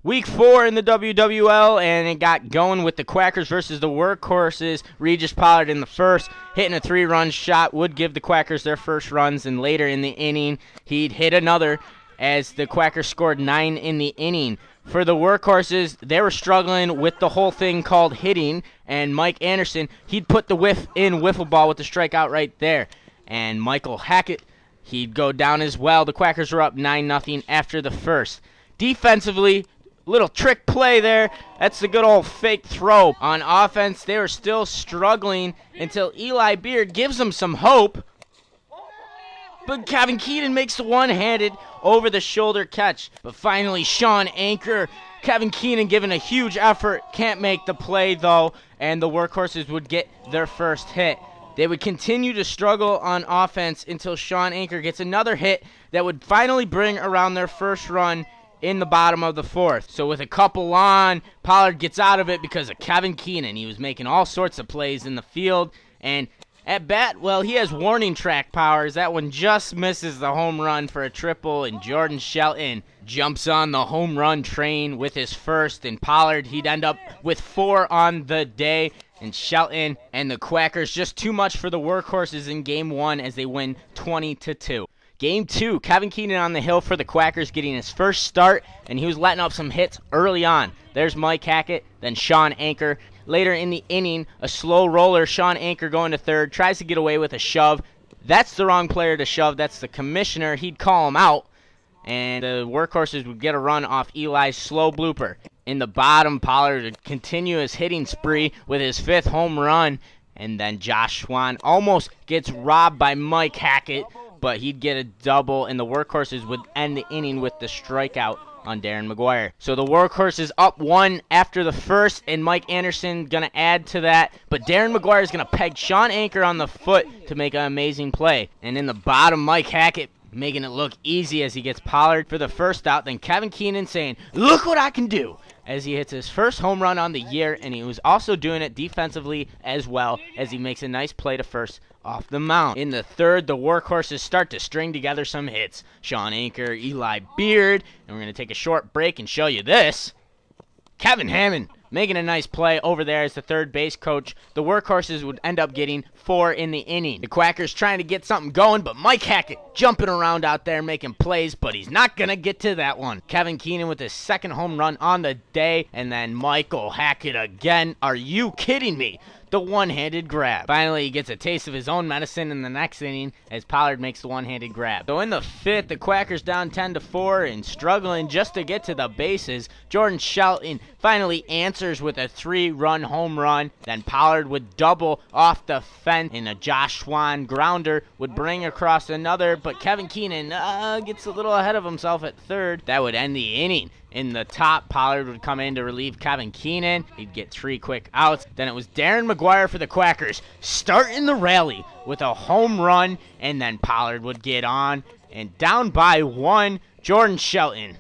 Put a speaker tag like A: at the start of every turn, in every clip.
A: Week 4 in the WWL, and it got going with the Quackers versus the Workhorses. Regis Pollard in the first, hitting a 3-run shot, would give the Quackers their first runs, and later in the inning, he'd hit another as the Quackers scored 9 in the inning. For the Workhorses, they were struggling with the whole thing called hitting, and Mike Anderson, he'd put the whiff in Wiffleball with the strikeout right there. And Michael Hackett, he'd go down as well. The Quackers were up 9-0 after the first. Defensively, little trick play there. That's the good old fake throw. On offense, they were still struggling until Eli Beard gives them some hope. But Kevin Keenan makes the one-handed over-the-shoulder catch. But finally, Sean Anker, Kevin Keenan giving a huge effort. Can't make the play, though, and the Workhorses would get their first hit. They would continue to struggle on offense until Sean Anker gets another hit that would finally bring around their first run in the bottom of the fourth. So with a couple on, Pollard gets out of it because of Kevin Keenan. He was making all sorts of plays in the field, and at bat, well, he has warning track powers. That one just misses the home run for a triple, and Jordan Shelton jumps on the home run train with his first, and Pollard, he'd end up with 4 on the day. And Shelton and the Quackers, just too much for the Workhorses in Game 1 as they win 20-2. Game 2, Kevin Keenan on the hill for the Quackers, getting his first start, and he was letting up some hits early on. There's Mike Hackett, then Sean Anker. Later in the inning, a slow roller, Sean Anker going to third, tries to get away with a shove. That's the wrong player to shove. That's the commissioner. He'd call him out, and the Workhorses would get a run off Eli's slow blooper. In the bottom, Pollard would continue his hitting spree with his 5th home run, and then Josh Swan almost gets robbed by Mike Hackett, but he'd get a double, and the Workhorses would end the inning with the strikeout on Darren McGuire. So the Workhorses up 1 after the first, and Mike Anderson going to add to that, but Darren McGuire is going to peg Sean Anker on the foot to make an amazing play. And in the bottom, Mike Hackett making it look easy as he gets Pollard for the first out, then Kevin Keenan saying, "Look what I can do," as he hits his first home run on the year, and he was also doing it defensively as well as he makes a nice play to first off the mound. In the third, the Workhorses start to string together some hits. Sean Anker, Eli Beard, and we're going to take a short break and show you this. Kevin Hammond making a nice play over there as the third base coach. The Workhorses would end up getting 4 in the inning. The Quackers trying to get something going, but Mike Hackett jumping around out there making plays, but he's not going to get to that one. Kevin Keenan with his 2nd home run on the day, and then Michael Hackett again. Are you kidding me? The one-handed grab. Finally, he gets a taste of his own medicine in the next inning as Pollard makes the one-handed grab. So in the 5th, the Quackers down 10-4 and struggling just to get to the bases. Jordan Shelton finally answers with a 3-run home run. Then Pollard would double off the fence, and a Josh Swan grounder would bring across another, but Kevin Keenan gets a little ahead of himself at third. That would end the inning. In the top, Pollard would come in to relieve Kevin Keenan. He'd get 3 quick outs. Then it was Darren McGuire for the Quackers starting the rally with a home run, and then Pollard would get on. And down by 1, Jordan Shelton.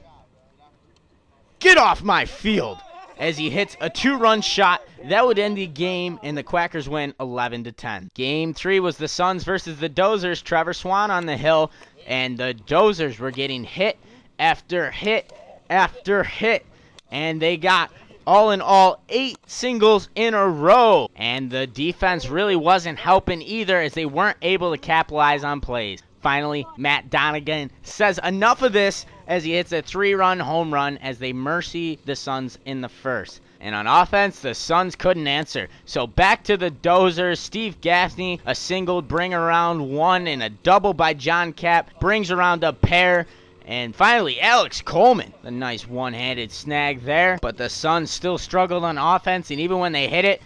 A: Get off my field! As he hits a 2-run shot. That would end the game, and the Quackers win 11-10. Game 3 was the Suns versus the Dozers. Trevor Swan on the hill, and the Dozers were getting hit after hit after hit, and they got all in all 8 singles in a row, and the defense really wasn't helping either as they weren't able to capitalize on plays. Finally, Matt Donegan says enough of this as he hits a 3-run home run as they mercy the Suns in the first. And on offense, the Suns couldn't answer. So back to the Dozers. Steve Gaffney, a single, bring around 1, and a double by John Cap brings around a pair. And finally, Alex Coleman, a nice one-handed snag there. But the Suns still struggled on offense, and even when they hit it,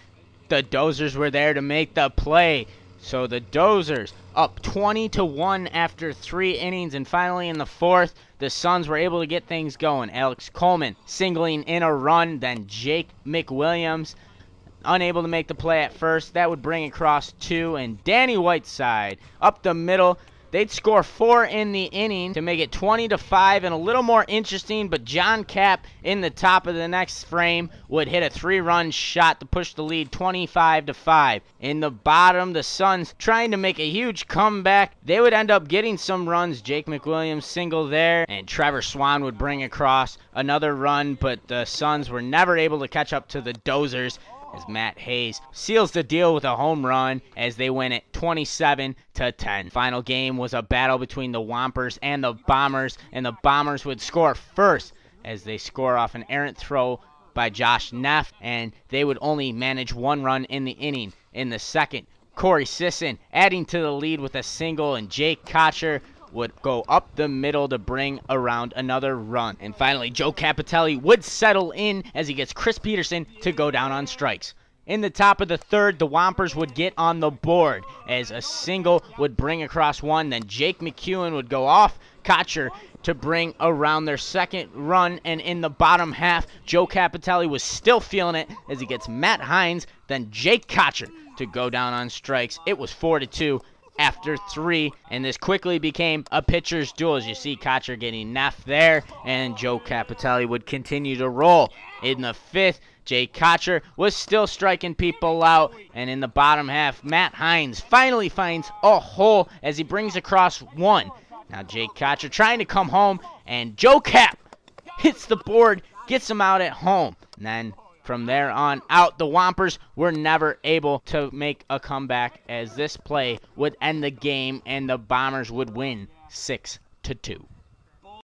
A: the Dozers were there to make the play. So the Dozers up 20-1 after 3 innings, and finally in the 4th, the Suns were able to get things going. Alex Coleman singling in a run, then Jake McWilliams unable to make the play at first. That would bring across 2, and Danny Whiteside up the middle They'd score 4 in the inning to make it 20-5 and a little more interesting, but John Cap in the top of the next frame would hit a 3-run shot to push the lead 25-5. In the bottom, the Suns trying to make a huge comeback. They would end up getting some runs. Jake McWilliams single there, and Trevor Swan would bring across another run, but the Suns were never able to catch up to the Dozers, as Matt Hayes seals the deal with a home run as they win it 27-10. Final game was a battle between the Whompers and the Bombers, and the Bombers would score first as they score off an errant throw by Josh Neff, and they would only manage 1 run in the inning. In the second, Corey Sisson adding to the lead with a single, and Jake Kocher would go up the middle to bring around another run. And finally, Joe Capitelli would settle in as he gets Chris Peterson to go down on strikes. In the top of the third, the Whompers would get on the board as a single would bring across one. Then Jake McEwen would go off Kocher to bring around their second run. And in the bottom half, Joe Capitelli was still feeling it as he gets Matt Hines, then Jake Kocher to go down on strikes. It was 4-2. After 3, and this quickly became a pitcher's duel, as you see Kocher getting Neff there, and Joe Capitelli would continue to roll. In the 5th, Jake Kocher was still striking people out, and in the bottom half, Matt Hines finally finds a hole as he brings across 1. Now Jake Kocher trying to come home, and Joe Cap hits the board, gets him out at home. And then from there on out, the Whompers were never able to make a comeback as this play would end the game and the Bombers would win 6-2.